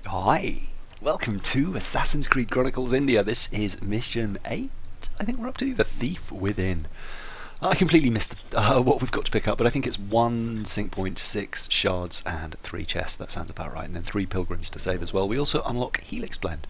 Hi, welcome to Assassin's Creed Chronicles India. This is mission 8, I think we're up to, The Thief Within. I completely missed what we've got to pick up, but I think it's 1 sync point, 6 shards and 3 chests. That sounds about right, and then 3 pilgrims to save as well. We also unlock Helix Blend,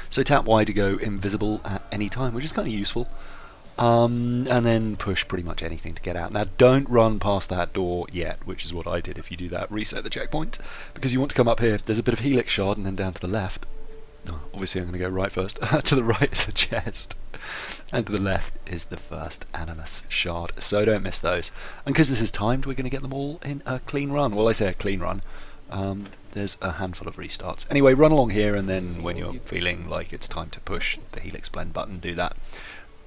so tap Y to go invisible at any time, which is kind of useful. And then push pretty much anything to get out. Now don't run past that door yet, which is what I did. If you do that, reset the checkpoint, because you want to come up here. There's a bit of Helix Shard, and then down to the left. Oh, obviously I'm going to go right first. To the right is a chest, and to the left is the first Animus Shard, so don't miss those. And because this is timed, we're going to get them all in a clean run. Well, I say a clean run. There's a handful of restarts. Anyway, run along here, and then when you're feeling like it's time to push the Helix Blend button, do that.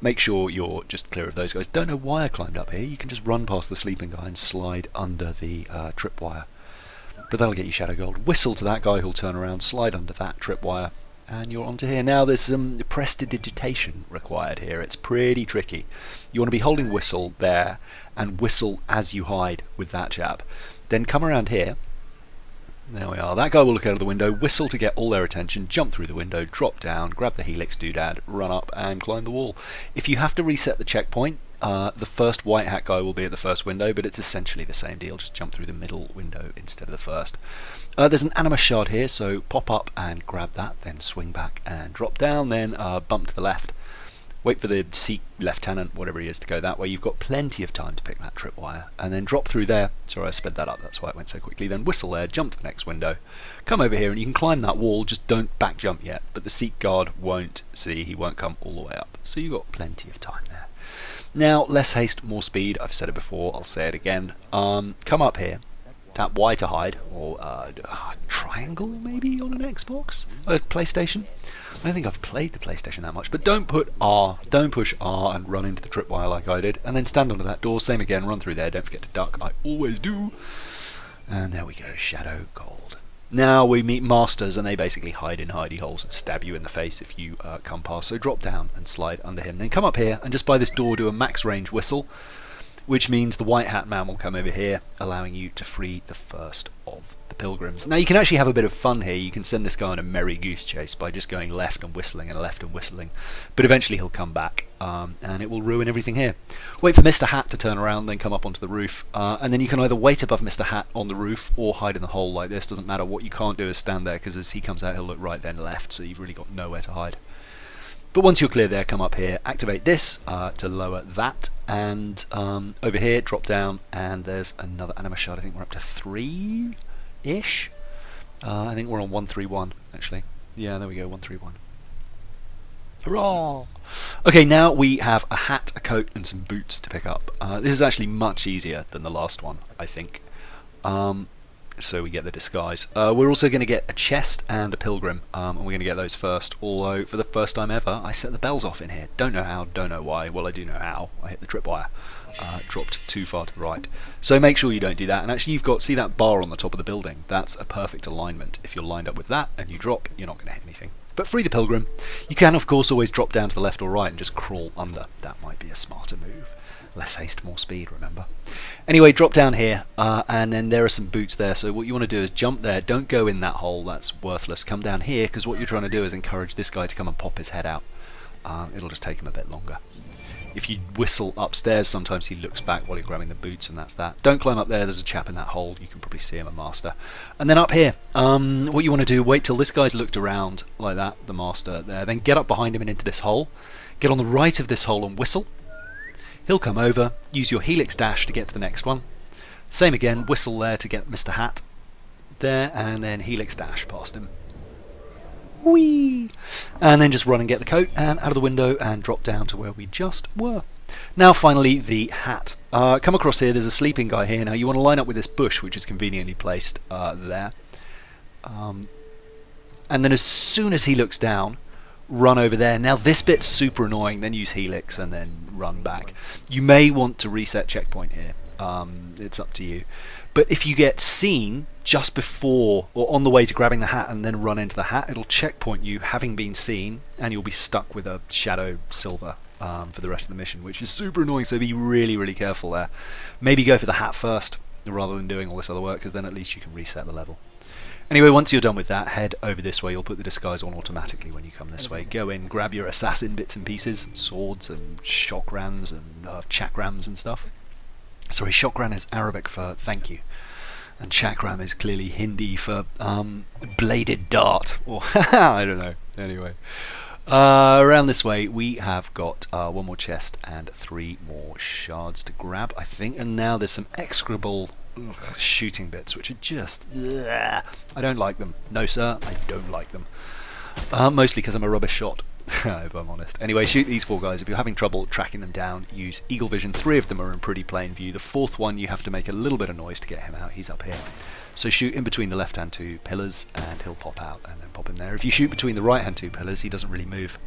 Make sure you're just clear of those guys. Don't know why I climbed up here. You can just run past the sleeping guy and slide under the tripwire. But that'll get you Shadow Gold. Whistle to that guy who'll turn around, slide under that tripwire, and you're onto here. Now there's some prestidigitation required here. It's pretty tricky. You want to be holding whistle there, and whistle as you hide with that chap. Then come around here. There we are. That guy will look out of the window, whistle to get all their attention, jump through the window, drop down, grab the helix doodad, run up and climb the wall. If you have to reset the checkpoint, the first white hat guy will be at the first window, but it's essentially the same deal. Just jump through the middle window instead of the first. There's an Animus Shard here, so pop up and grab that, then swing back and drop down, then bump to the left. Wait for the Sikh lieutenant, whatever he is, to go that way. You've got plenty of time to pick that tripwire, and then drop through there. Sorry, I sped that up, that's why it went so quickly. Then whistle there, jump to the next window, come over here, and you can climb that wall. Just don't back jump yet, but the Sikh guard won't see, he won't come all the way up. So you've got plenty of time there. Now, less haste, more speed. I've said it before, I'll say it again. Come up here, tap Y to hide, or triangle maybe on an Xbox? PlayStation? I don't think I've played the PlayStation that much, but don't push R and run into the tripwire like I did, and then stand under that door, same again, run through there, don't forget to duck, I always do. And there we go, Shadow Gold. Now we meet masters, and they basically hide in hidey holes and stab you in the face if you come past, so drop down and slide under him. Then come up here, and just by this door do a max range whistle, which means the white hat man will come over here, allowing you to free the first of the pilgrims. Now you can actually have a bit of fun here. You can send this guy on a merry goose chase by just going left and whistling and left and whistling, but eventually he'll come back, and it will ruin everything here. Wait for Mr. Hat to turn around, then come up onto the roof, and then you can either wait above Mr. Hat on the roof or hide in the hole like this. Doesn't matter. What you can't do is stand there, because as he comes out he'll look right then left, so you've really got nowhere to hide. But once you're clear there, come up here, activate this to lower that, and over here, drop down, and there's another Animus Shard. I think we're up to 3-ish. I think we're on 131, actually. Yeah, there we go, 131. Hurrah! Okay, now we have a hat, a coat, and some boots to pick up. This is actually much easier than the last one, I think. So we get the disguise. We're also going to get a chest and a pilgrim, and we're going to get those first, although for the first time ever I set the bells off in here. Don't know how, don't know why. Well, I do know how. I hit the tripwire. Dropped too far to the right. So make sure you don't do that. And actually you've got, see that bar on the top of the building? That's a perfect alignment. If you're lined up with that and you drop, you're not going to hit anything. But free the pilgrim. You can of course always drop down to the left or right and just crawl under. That might be a smarter move. Less haste, more speed, remember. Anyway, drop down here, and then there are some boots there, so what you want to do is jump there, don't go in that hole, that's worthless. Come down here, because what you're trying to do is encourage this guy to come and pop his head out. It'll just take him a bit longer. If you whistle upstairs, sometimes he looks back while you're grabbing the boots, and that's that. Don't climb up there, there's a chap in that hole, you can probably see him, a master. And then up here, what you want to do, wait till this guy's looked around, like that, the master there, then get up behind him and into this hole, get on the right of this hole and whistle. He'll come over, use your helix dash to get to the next one. Same again, whistle there to get Mr. Hat. There, and then helix dash past him. Whee! And then just run and get the coat, and out of the window, and drop down to where we just were. Now finally, the hat. Come across here, there's a sleeping guy here. Now you want to line up with this bush, which is conveniently placed there. And then as soon as he looks down, run over there. Now this bit's super annoying, then use helix and then run back. You may want to reset checkpoint here, it's up to you. But if you get seen just before or on the way to grabbing the hat and then run into the hat, it'll checkpoint you having been seen, and you'll be stuck with a shadow silver for the rest of the mission, which is super annoying, so be really careful there. Maybe go for the hat first rather than doing all this other work, because then at least you can reset the level. Anyway, once you're done with that, head over this way. You'll put the disguise on automatically when you come this way. Go in, grab your assassin bits and pieces, swords and chokrans and chakrams and stuff. Sorry, chakran is Arabic for thank you, and chakram is clearly Hindi for bladed dart, or I don't know. Anyway, around this way we have got one more chest and 3 more shards to grab, I think, and now there's some execrable shooting bits which are just I don't like them. No sir, I don't like them, mostly because I'm a rubbish shot. If I'm honest. Anyway, shoot these 4 guys. If you're having trouble tracking them down, use eagle vision. 3 of them are in pretty plain view. The 4th one you have to make a little bit of noise to get him out. He's up here, so shoot in between the left hand 2 pillars and he'll pop out, and then pop in there. If you shoot between the right hand 2 pillars, he doesn't really move,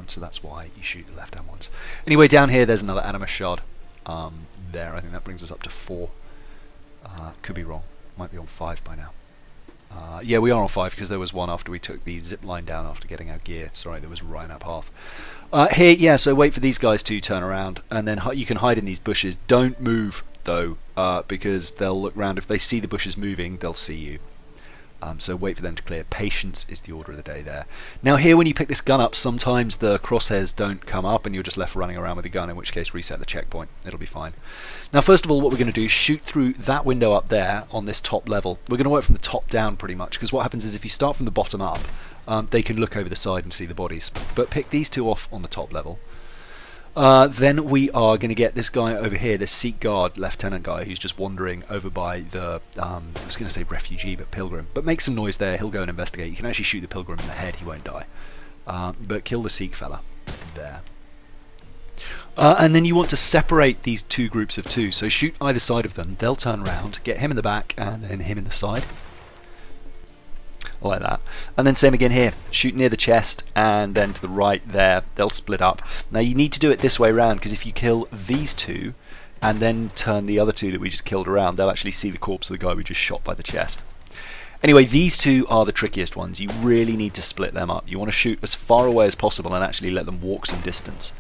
so that's why you shoot the left hand ones. Anyway, down here there's another Animus Shard. There, I think that brings us up to 4. Could be wrong, might be on 5 by now. Yeah, we are on 5 because there was one after we took the zip line down after getting our gear. Sorry, there was right in our path. Here, yeah, so wait for these guys to turn around, and then you can hide in these bushes. Don't move, though, because they'll look round. If they see the bushes moving, they'll see you. So wait for them to clear. Patience is the order of the day there. Now here, when you pick this gun up, sometimes the crosshairs don't come up and you're just left running around with the gun, in which case reset the checkpoint. It'll be fine. Now first of all, what we're going to do is shoot through that window up there on this top level. We're going to work from the top down pretty much, because what happens is if you start from the bottom up, they can look over the side and see the bodies. But pick these 2 off on the top level. Then we are going to get this guy over here, this Sikh guard lieutenant guy who's just wandering over by the, I was going to say refugee, but pilgrim. But make some noise there, he'll go and investigate. You can actually shoot the pilgrim in the head, he won't die. But kill the Sikh fella there. And then you want to separate these 2 groups of 2, so shoot either side of them, they'll turn around, get him in the back and then him in the side. Like that. And then same again here, shoot near the chest and then to the right there, they'll split up. Now you need to do it this way around, because if you kill these 2 and then turn the other 2 that we just killed around, they'll actually see the corpse of the guy we just shot by the chest. Anyway, these 2 are the trickiest ones. You really need to split them up. You want to shoot as far away as possible and actually let them walk some distance,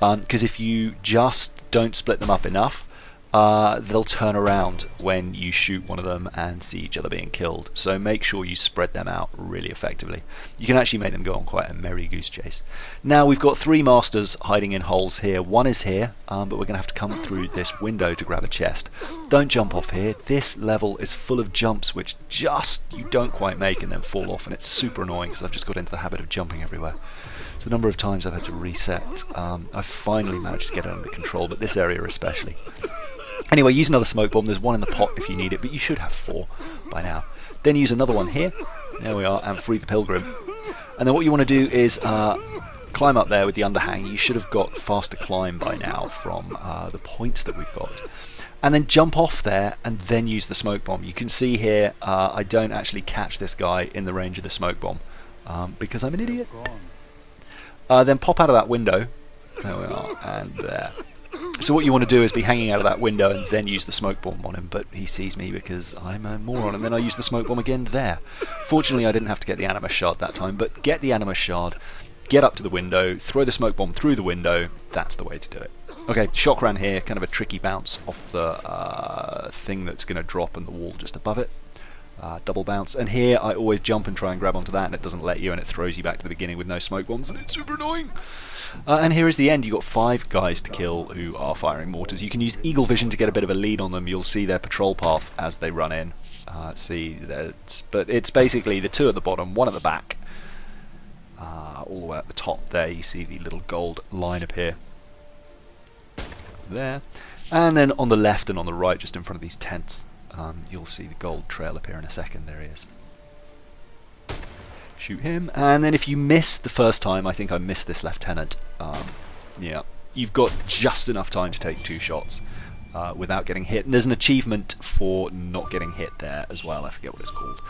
because if you just don't split them up enough, they'll turn around when you shoot one of them and see each other being killed. So make sure you spread them out really effectively. You can actually make them go on quite a merry goose chase. Now we've got 3 masters hiding in holes here. One is here, but we're going to have to come through this window to grab a chest. Don't jump off here. This level is full of jumps which just you don't quite make and then fall off, and it's super annoying because I've just got into the habit of jumping everywhere. So the number of times I've had to reset, I've finally managed to get it under control, but this area especially. Anyway, use another smoke bomb. There's one in the pot if you need it, but you should have 4 by now. Then use another one here. There we are, and free the pilgrim. And then what you want to do is climb up there with the underhang. You should have got faster climb by now from the points that we've got. And then jump off there and then use the smoke bomb. You can see here I don't actually catch this guy in the range of the smoke bomb because I'm an idiot. Then pop out of that window. There we are, and there. So what you want to do is be hanging out of that window and then use the smoke bomb on him, but he sees me because I'm a moron, and then I use the smoke bomb again there. Fortunately I didn't have to get the Animus Shard that time, but get the Animus Shard, get up to the window, throw the smoke bomb through the window. That's the way to do it. Okay, chakran here, kind of a tricky bounce off the thing that's going to drop on the wall just above it. Double bounce, and here I always jump and try and grab onto that, and it doesn't let you, and it throws you back to the beginning with no smoke bombs, and it's super annoying. And here is the end. You've got 5 guys to kill who are firing mortars. You can use eagle vision to get a bit of a lead on them. You'll see their patrol path as they run in. But it's basically the 2 at the bottom, 1 at the back. All the way at the top there, you see the little gold line appear. There. And then on the left and on the right, just in front of these tents, you'll see the gold trail appear in a second. There he is. Shoot him, and then if you miss the first time, I think I missed this lieutenant, yeah, you've got just enough time to take 2 shots without getting hit, and there's an achievement for not getting hit there as well. I forget what it's called.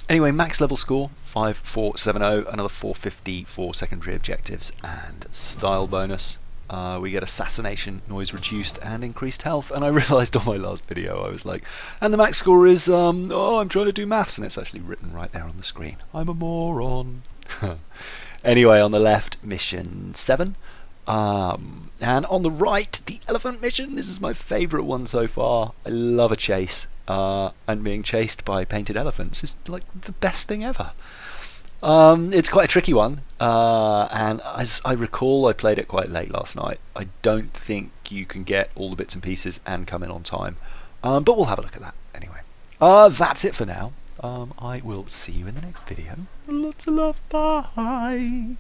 Anyway, max level score 5470, another 450 for secondary objectives and style bonus. We get assassination, noise reduced, and increased health. And I realised on my last video, I was like, and the max score is, oh, I'm trying to do maths, and it's actually written right there on the screen. I'm a moron. Anyway, on the left, mission 7. And on the right, the elephant mission. This is my favourite one so far. I love a chase. and being chased by painted elephants is like the best thing ever. It's quite a tricky one, and as I recall, I played it quite late last night. I don't think you can get all the bits and pieces and come in on time, but we'll have a look at that anyway. That's it for now. I will see you in the next video. Lots of love, bye!